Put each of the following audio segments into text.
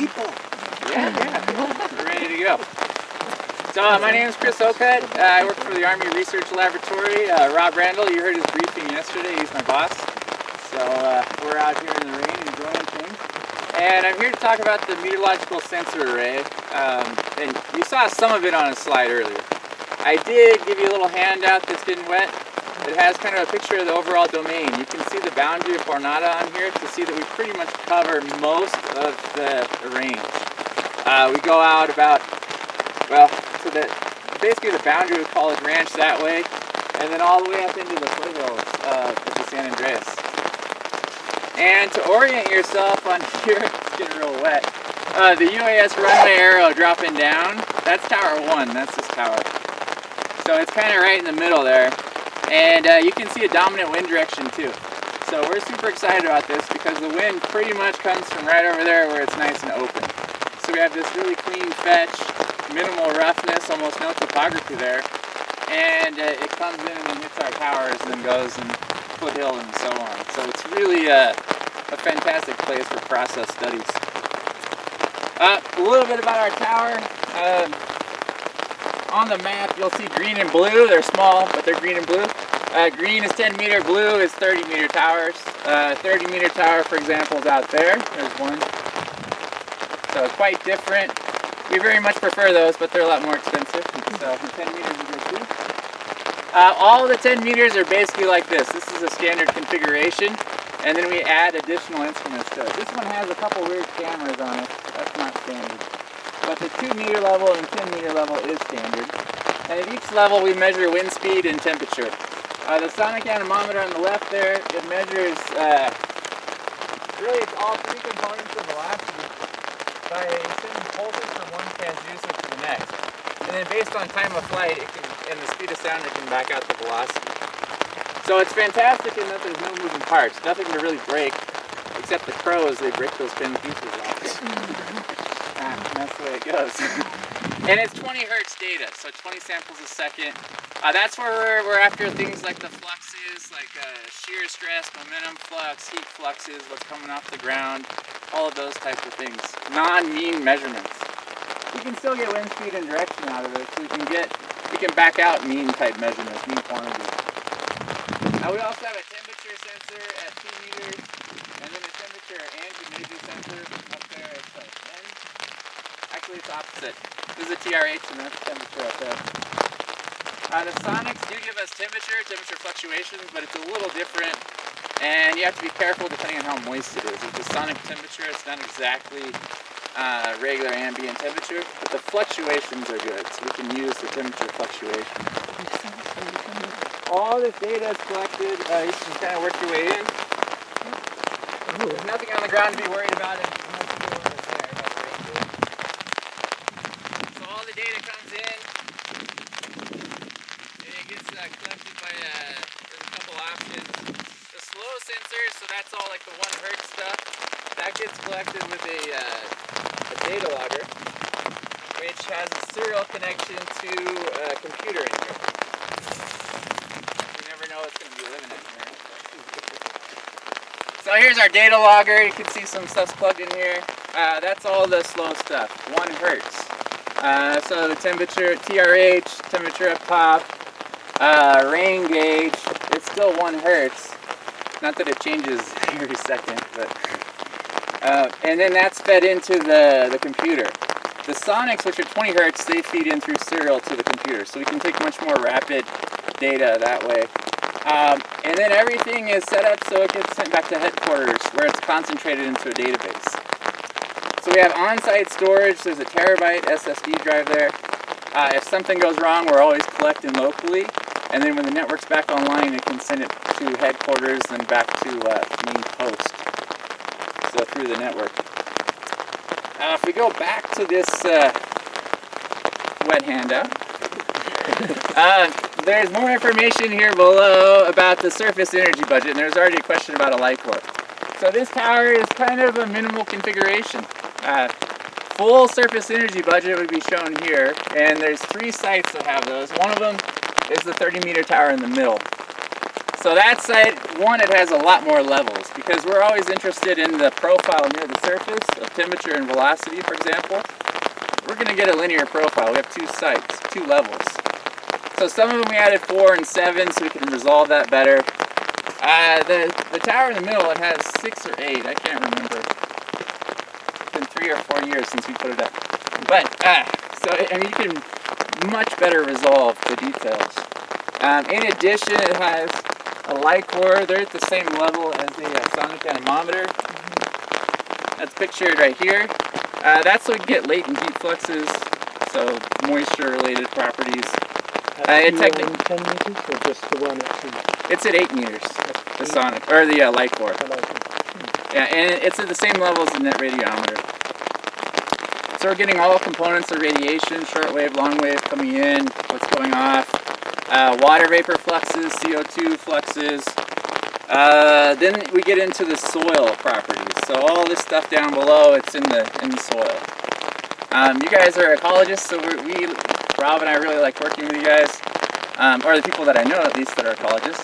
people. Yeah, we're ready to go. So my name is Chris Oped. I work for the Army Research Laboratory. Rob Randall, you heard his briefing yesterday. He's my boss. So we're out here in the rain enjoying things. And I'm here to talk about the meteorological sensor array. And you saw some of it on a slide earlier. I did give you a little handout that's getting wet. It has kind of a picture of the overall domain. You can see the boundary of Ornata on here to see that we pretty much cover most of the range. We go out about, well, to basically the boundary of College Ranch that way, and then all the way up into the foothills of the San Andreas. And to orient yourself on here, it's getting real wet. The UAS runway arrow dropping down, that's Tower 1, that's this tower. So it's kind of right in the middle there. And you can see a dominant wind direction too. So we're super excited about this because the wind pretty much comes from right over there where it's nice and open. So we have this really clean fetch, minimal roughness, almost no topography there. And it comes in and hits our towers and then goes and foothill and so on. So it's really a fantastic place for process studies. A little bit about our tower. On the map you'll see green and blue. They're small, but they're green and blue. Green is 10 meter, blue is 30 meter towers. 30 meter tower, for example, is out there. There's one. So it's quite different. We very much prefer those, but they're a lot more expensive. So 10 meters is good too. All the 10 meters are basically like this. This is a standard configuration, and then we add additional instruments to it. This one has a couple weird cameras on it. That's not standard. But the 2 meter level and 10 meter level is standard. And at each level we measure wind speed and temperature. The sonic anemometer on the left there, it measures, really it's all three components of velocity by sending pulses from one transducer to the next. And then based on time of flight and the speed of sound, it can back out the velocity. So it's fantastic in that there's no moving parts, nothing to really break, except the crows, they break those thin pieces off. That's the way it goes. And it's 20 hertz data, so 20 samples a second. That's where we're after things like the fluxes, like shear stress, momentum flux, heat fluxes, what's coming off the ground, all of those types of things. Non-mean measurements. We can still get wind speed and direction out of it, so we can back out mean type measurements, mean quantities. We also have a temperature sensor at 2 meters, and then a temperature and humidity sensor up there at 10. Actually, it's opposite. This is a TRH and that's temperature up there. The sonics do give us temperature fluctuations, but it's a little different, and you have to be careful depending on how moist it is. With the sonic temperature, it's not exactly regular ambient temperature, but the fluctuations are good, so we can use the temperature fluctuation. All this data is collected. You can kind of work your way in. There's nothing on the ground to be worried about. The data comes in, and it gets collected by, there's a couple options. The slow sensors, so that's all like the 1 hertz stuff, that gets collected with a data logger, which has a serial connection to a computer in here. You never know what's going to be living in here. So here's our data logger. You can see some stuff's plugged in here. That's all the slow stuff, 1 hertz. So the temperature, TRH, temperature up top, rain gauge, it's still 1 hertz. Not that it changes every second, but and then that's fed into the computer. The sonics, which are 20 hertz, they feed in through serial to the computer, so we can take much more rapid data that way. And then everything is set up so it gets sent back to headquarters, where it's concentrated into a database. So we have on-site storage. There's a terabyte SSD drive there. If something goes wrong, we're always collecting locally, and then when the network's back online, it can send it to headquarters and back to main post, so through the network. If we go back to this wet handout, there's more information here below about the surface energy budget, and there's already a question about a LICOR. So this tower is kind of a minimal configuration. Full surface energy budget would be shown here, and there's 3 sites that have those. One of them is the 30 meter tower in the middle. So that site, one, it has a lot more levels. because we're always interested in the profile near the surface of temperature and velocity, for example. We're going to get a linear profile. We have two sites, two levels. So some of them we added 4 and 7 so we can resolve that better. The tower in the middle, it has 6 or 8, I can't remember. It's been 3 or 4 years since we put it up. But, so I mean, you can much better resolve the details. In addition, it has a light core. They're at the same level as the sonic anemometer. That's pictured right here. That's so we can get latent heat fluxes, so moisture-related properties. At 10 meters or just the one at 2? It's at 8 meters, the sonic, or the light core. Yeah, and it's at the same level as the net radiometer. So we're getting all components of radiation, shortwave, longwave coming in, what's going off, water vapor fluxes, CO2 fluxes. Then we get into the soil properties. So all this stuff down below, it's in the soil. You guys are ecologists, so Rob and I really like working with you guys, or the people that I know at least that are ecologists,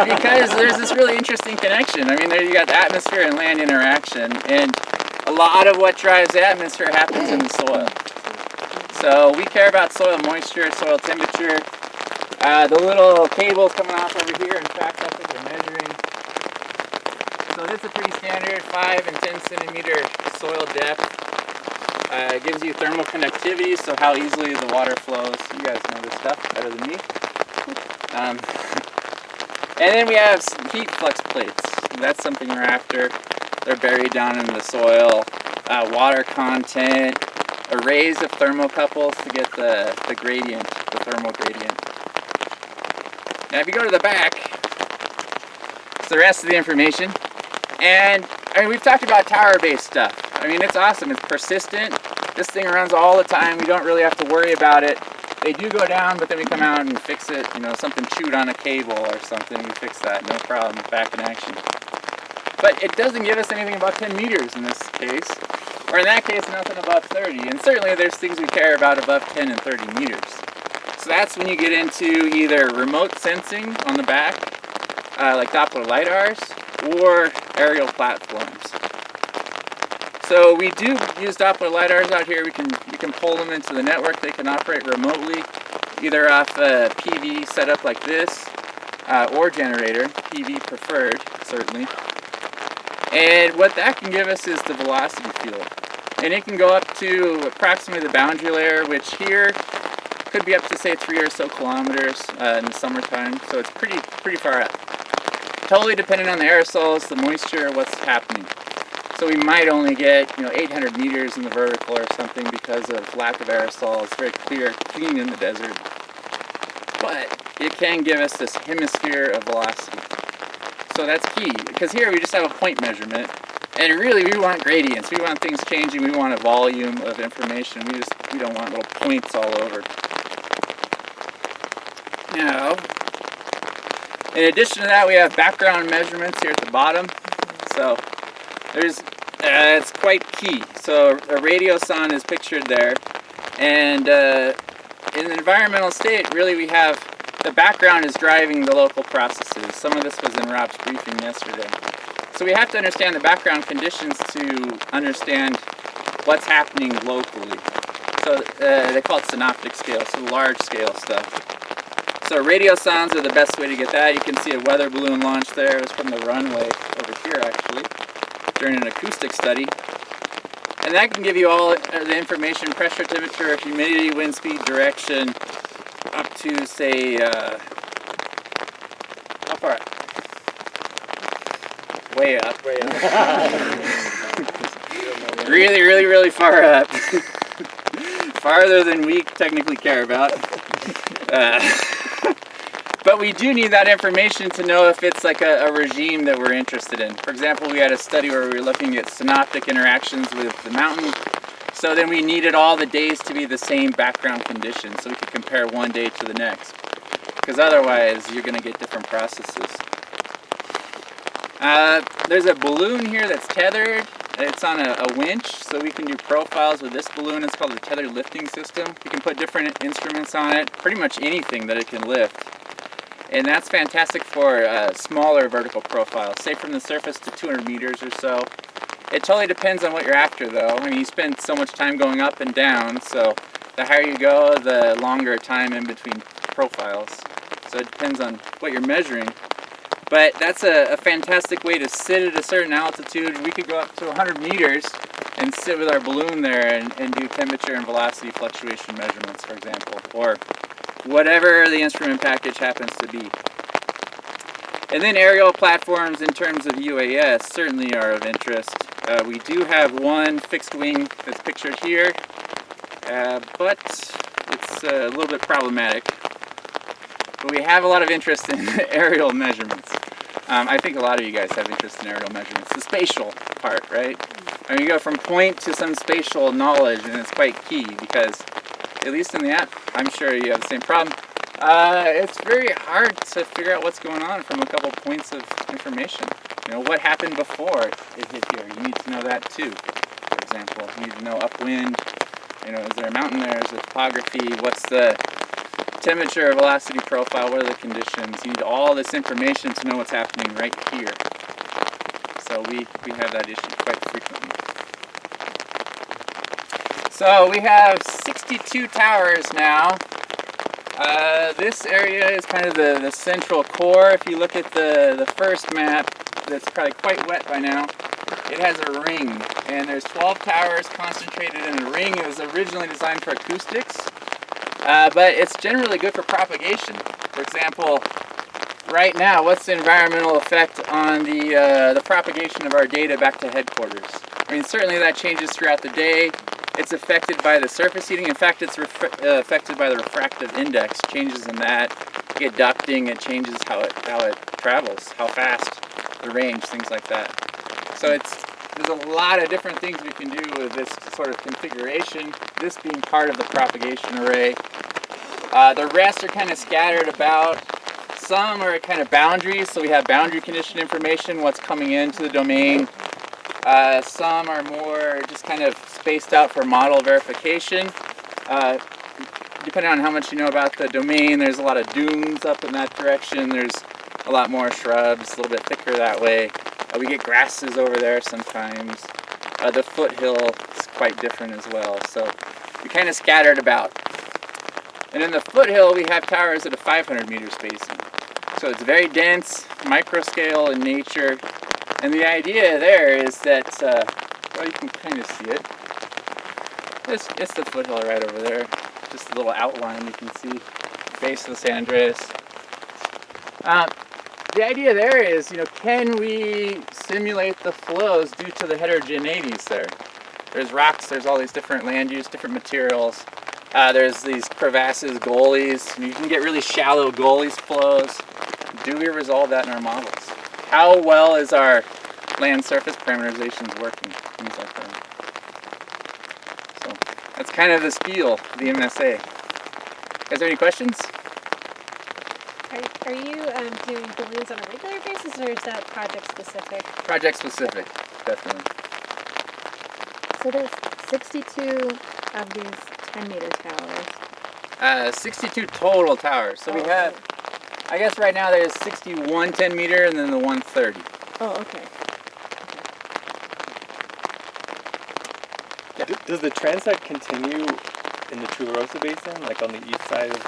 because there's this really interesting connection. I mean, there you got the atmosphere and land interaction, and a lot of what drives the atmosphere happens in the soil. So we care about soil moisture, soil temperature. The little cables coming off over here, in fact, that's what they're measuring. So this is a pretty standard 5 and 10 centimeter soil depth. It gives you thermal conductivity, so how easily the water flows. You guys know this stuff better than me. And then we have heat flux plates. That's something we're after. They're buried down in the soil. Water content, arrays of thermocouples to get the gradient, the thermal gradient. Now if you go to the back, it's the rest of the information. And I mean, we've talked about tower-based stuff. I mean, it's awesome. It's persistent. This thing runs all the time. We don't really have to worry about it. They do go down, but then we come out and fix it. You know, something chewed on a cable or something, we fix that. No problem. Back in action. But it doesn't give us anything above 10 meters in this case. Or in that case, nothing above 30. And certainly there's things we care about above 10 and 30 meters. So that's when you get into either remote sensing on the back, like Doppler lidars, or aerial platforms. So we do use Doppler lidars out here. We can pull them into the network. They can operate remotely, either off a PV setup like this, or generator, PV preferred, certainly. And what that can give us is the velocity field. And it can go up to approximately the boundary layer, which here could be up to, say, 3 or so kilometers in the summertime. So it's pretty far up. Totally dependent on the aerosols, the moisture, what's happening. So we might only get 800 meters in the vertical or something because of lack of aerosols. It's very clean in the desert. But it can give us this hemisphere of velocity. So that's key, because here we just have a point measurement. And really we want gradients. We want things changing. We want a volume of information. We don't want little points all over. Now, in addition to that, we have background measurements here at the bottom. So it's quite key. So a radioson is pictured there, and in the environmental state, really we have the background is driving the local processes. Some of this was in Rob's briefing yesterday. So we have to understand the background conditions to understand what's happening locally. So they call it synoptic scale, so large scale stuff. So radiosondes are the best way to get that. You can see a weather balloon launch there. It was from the runway over here, actually, during an acoustic study. And that can give you all the information: pressure, temperature, humidity, wind speed, direction, up to, say, how far up? Way up. Way up. really far up. Farther than we technically care about. But we do need that information to know if it's like a regime that we're interested in. For example, we had a study where we were looking at synoptic interactions with the mountain. So then we needed all the days to be the same background conditions so we could compare one day to the next. Because otherwise you're going to get different processes. There's a balloon here that's tethered. It's on a winch, so we can do profiles with this balloon. It's called the tethered lifting system. You can put different instruments on it, pretty much anything that it can lift. And that's fantastic for smaller vertical profiles, say from the surface to 200 meters or so. It totally depends on what you're after though. I mean, you spend so much time going up and down, so the higher you go, the longer time in between profiles. So it depends on what you're measuring. But that's a fantastic way to sit at a certain altitude. We could go up to 100 meters and sit with our balloon there and do temperature and velocity fluctuation measurements, for example, or whatever the instrument package happens to be. And then aerial platforms in terms of UAS certainly are of interest. We do have one fixed wing that's pictured here, but it's a little bit problematic. But we have a lot of interest in aerial measurements. I think a lot of you guys have interest in aerial measurements, the spatial part, right? I mean, you go from point to some spatial knowledge, and it's quite key because, at least in the app, I'm sure you have the same problem. It's very hard to figure out what's going on from a couple points of information. You know, what happened before it hit here? You need to know that too, for example. You need to know upwind, you know, is there a mountain there? Is there topography? What's the temperature, velocity profile? What are the conditions? You need all this information to know what's happening right here. So we have that issue quite frequently. So we have 62 towers now. This area is kind of the central core. If you look at the first map, that's probably quite wet by now, it has a ring. And there's 12 towers concentrated in a ring. It was originally designed for acoustics, but it's generally good for propagation. For example, right now, what's the environmental effect on the propagation of our data back to headquarters? I mean, certainly that changes throughout the day. It's affected by the surface heating. In fact, it's affected by the refractive index. Changes in that. You get ducting. It changes how it travels, how fast, the range, things like that. So there's a lot of different things we can do with this sort of configuration. This being part of the propagation array. The rest are kind of scattered about. Some are kind of boundaries, so we have boundary condition information, what's coming into the domain. Some are more just kind of spaced out for model verification. Depending on how much you know about the domain, there's a lot of dunes up in that direction. There's a lot more shrubs, a little bit thicker that way. We get grasses over there sometimes. The foothill is quite different as well, so you're kind of scattered about. And in the foothill, we have towers at a 500 meter spacing. So it's very dense, microscale in nature. And the idea there is that, well, you can kind of see it. It's the foothill right over there. Just a little outline you can see. Base of the San Andreas. The idea there is, you know, can we simulate the flows due to the heterogeneities there? There's rocks, there's all these different land use, different materials. There's these crevasses, gullies. You can get really shallow gullies flows. Do we resolve that in our models? How well is our land surface parameterizations working? Things like that. So that's kind of the spiel of the MSA. Guys, have any questions? Are you doing balloons on a regular basis, or is that project specific? Project specific, definitely. So there's 62 of these 10-meter towers. 62 total towers. So we have, I guess right now there's 61 10-meter and then the 130. Oh, okay. Yeah. Does the Transect continue in the Tularosa Basin, like on the east side of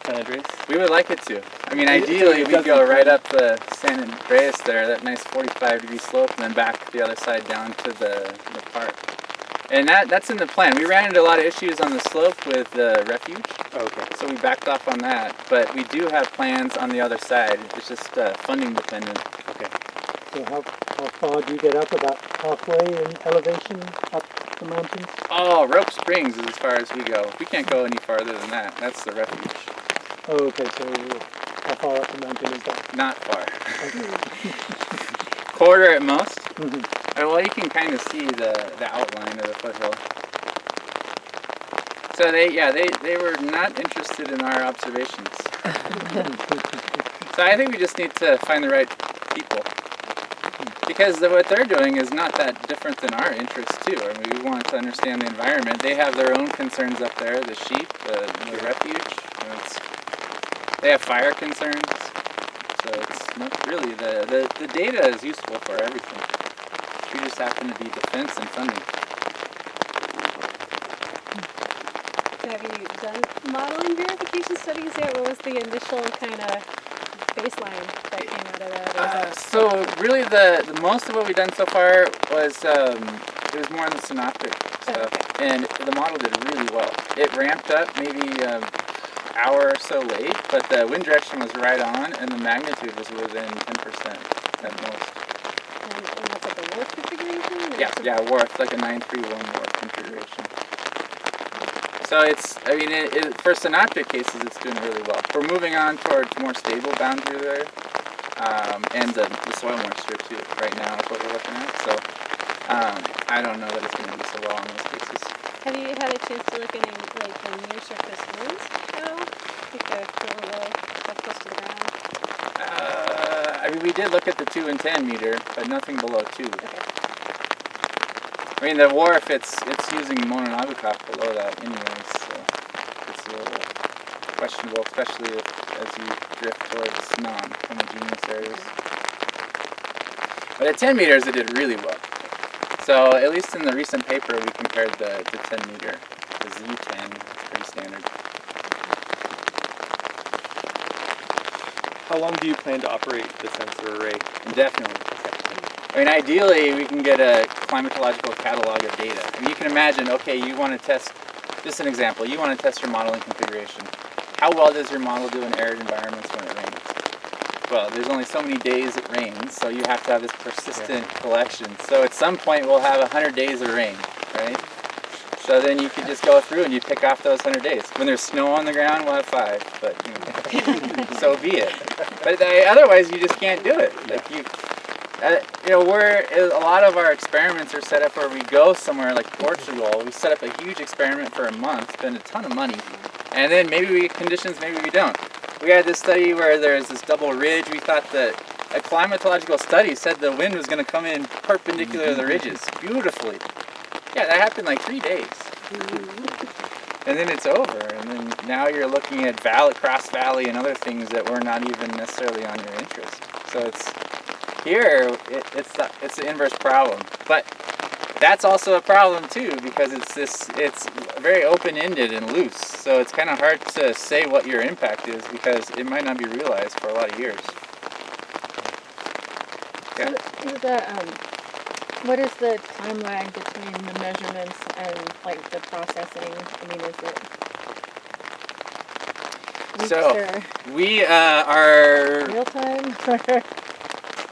San Andreas? We would like it to. I mean, ideally we'd go right up the San Andreas there, that nice 45-degree slope, and then back the other side down to the park. And that's in the plan. We ran into a lot of issues on the slope with the refuge. Oh, okay. So we backed off on that. But we do have plans on the other side. It's just funding dependent. Okay. So how far do you get up? About halfway in elevation up the mountains? Oh, Rope Springs is as far as we go. We can't go any farther than that. That's the refuge. Oh, okay. So how far up the mountain is that? Not far. Okay. Quarter at most. Mm-hmm. Well, you can kind of see the outline of the foothill. So they were not interested in our observations. So I think we just need to find the right people. Because what they're doing is not that different than our interests too. I mean, we want to understand the environment. They have their own concerns up there, the sheep, the refuge. You know, they have fire concerns. So it's not really, the data is useful for everything. We just happen to be defense and funding. So have you done modeling verification studies yet? What was the initial kind of baseline that came out of that? Or is it So really the most of what we've done so far was, it was more on the synoptic stuff. okay. And the model did really well. It ramped up maybe hour or so late, but the wind direction was right on, and the magnitude was within 10% at most. and that's like a warp configuration? Or Yeah, warp, like a 931 warp configuration. So it's, I mean, for synoptic cases, it's doing really well. We're moving on towards more stable boundary there, and the soil moisture too. Right now is what we're looking at. So I don't know that it's going to be so well in those cases. Have you had a chance to look at any like the near surface winds at all? Like the really low, like close to the ground? I mean, we did look at the 2 and 10 meter, but nothing below 2. Okay. I mean, the wharf, it's using Mononabucop below that anyways, so it's a little questionable, especially as you drift towards non-homogeneous areas. But at 10 meters, it did really well. So at least in the recent paper, we compared the 10 meter. The Z10 is pretty standard. How long do you plan to operate the sensor array? Indefinitely. I mean, ideally, we can get a climatological catalog of data. I mean, you can imagine, okay, you want to test, just an example, you want to test your modeling configuration. How well does your model do in arid environments when it rains? Well, there's only so many days it rains, so you have to have this persistent collection. So at some point, we'll have 100 days of rain, right? So then you can just go through and you pick off those 100 days. When there's snow on the ground, we'll have 5, but so be it. But otherwise, you just can't do it. Like a lot of our experiments are set up where we go somewhere like Portugal, we set up a huge experiment for a month, spend a ton of money, and then maybe we get conditions, maybe we don't. We had this study where there's this double ridge. We thought that a climatological study said the wind was going to come in perpendicular to the ridges beautifully. Yeah, that happened like 3 days. And then it's over, and then now you're looking at cross valley and other things that were not even necessarily on your interest. So it's the inverse problem. But that's also a problem too, because it's very open-ended and loose. So it's kind of hard to say what your impact is because it might not be realized for a lot of years. Yeah. What is the time lag between the measurements and like the processing? I mean, is it weeks So or we are. real time?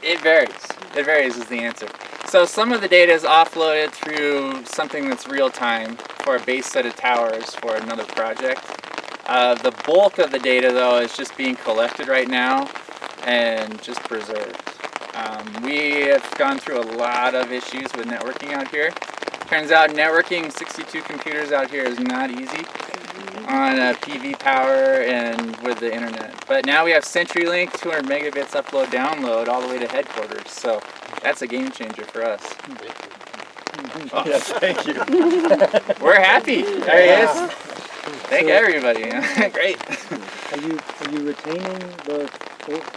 It varies. It varies is the answer. So some of the data is offloaded through something that's real time for a base set of towers for another project. The bulk of the data though is just being collected right now and just preserved. We have gone through a lot of issues with networking out here. Turns out networking 62 computers out here is not easy on PV power and with the internet. But now we have CenturyLink, 200 megabits upload download all the way to headquarters. So that's a game changer for us. Oh, yes, thank you. We're happy. There he is. Thank everybody. Great. Are you retaining the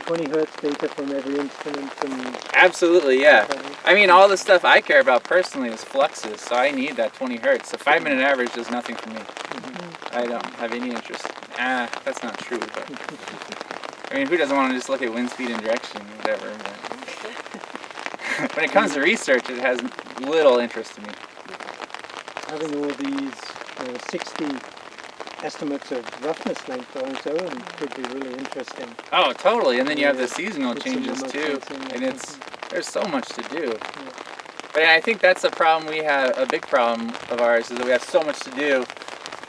20 hertz data from every instrument? And Absolutely, yeah. I mean, all the stuff I care about personally is fluxes, so I need that 20 hertz. The 5-minute average does nothing for me. I don't have any interest. That's not true, but I mean, who doesn't want to just look at wind speed and direction, whatever. But when it comes to research, it has little interest to me. having all these 60 estimates of roughness length also and could be really interesting. Oh, totally. And then you have the seasonal Put some changes remote too, sensing or and something. there's so much to do. But I think that's a problem we have. A big problem of ours is that we have so much to do,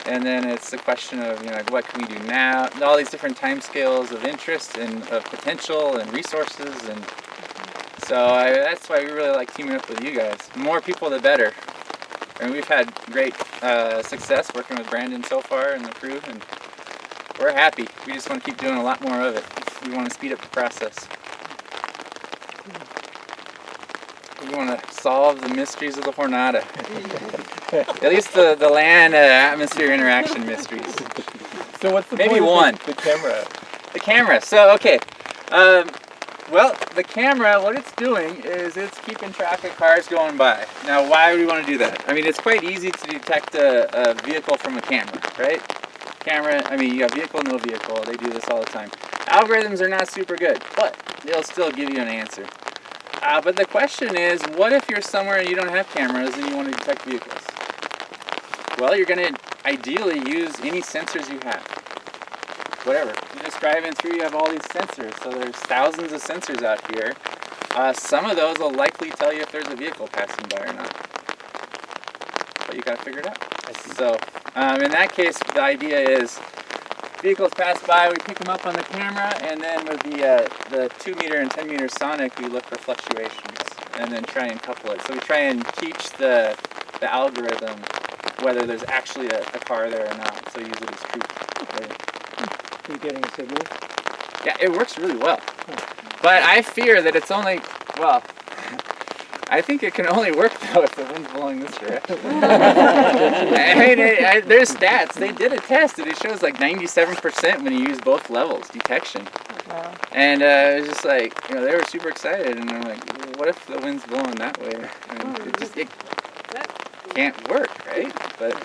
and then it's the question of like, what can we do now? And all these different time scales of interest and of potential and resources, and so that's why we really like teaming up with you guys. The more people, the better. And we've had great success working with Brandon so far and the crew, and we're happy. We just want to keep doing a lot more of it. We want to speed up the process. We want to solve the mysteries of the Jornada. At least the land atmosphere interaction mysteries. So what's the Maybe point one. of the camera? The camera. So, okay. Well, the camera, what it's doing is it's keeping track of cars going by. Now, why would we want to do that? I mean, it's quite easy to detect a vehicle from a camera, right? Camera, I mean, you got vehicle, no vehicle. They do this all the time. Algorithms are not super good, but they'll still give you an answer. But the question is, what if you're somewhere and you don't have cameras and you want to detect vehicles? Well, you're going to ideally use any sensors you have. Whatever. You're just driving through, you have all these sensors. So there's thousands of sensors out here. Some of those will likely tell you if there's a vehicle passing by or not. But you got to figure it out. So in that case, the idea is vehicles pass by, we pick them up on the camera, and then with the 2 meter and 10 meter sonic, we look for fluctuations and then try and couple it. So we try and teach the algorithm whether there's actually a car there or not. So use it as truth. Right? Are you getting a signal? Yeah, it works really well. But I fear that it's only, well, I think it can only work though if the wind's blowing this direction. I mean, there's stats. They did a test and it shows like 97% when you use both levels detection. Wow. And it was just like, you know, they were super excited and they're like, well, what if the wind's blowing that way? And it can't work, right? But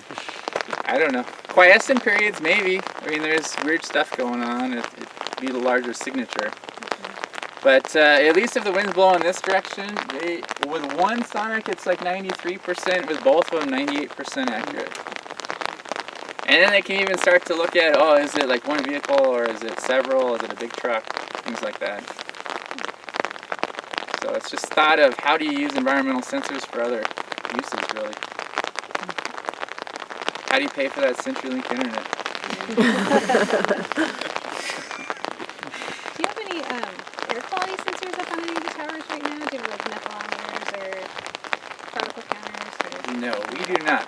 I don't know. Quiescent periods, maybe. I mean, there's weird stuff going on. It'd be the larger signature. But at least if the wind's blowing this direction, with one sonic it's like 93%, with both of them 98% accurate. And then they can even start to look at, oh, is it like one vehicle or is it several, is it a big truck, things like that. So it's just thought of how do you use environmental sensors for other uses, really. How do you pay for that CenturyLink internet? Do you have any air quality sensors up on any of the towers right now? Do you have like methylometers or particle counters? Or? No, we do not.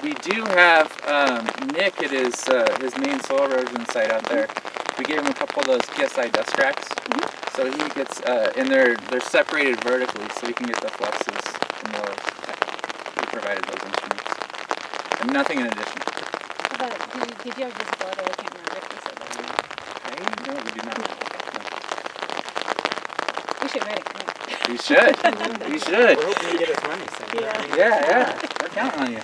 We do have Nick at his main soil erosion site out there. We gave him a couple of those PSI dust tracks, so he gets and they're separated vertically, so he can get the fluxes from those. We provided those instruments, and nothing in addition. But did you have visibility? I can't remember if you said that. No, we do not. We should write it. We should. We should. We're hoping to get us money soon. Yeah. Yeah. We're counting on you.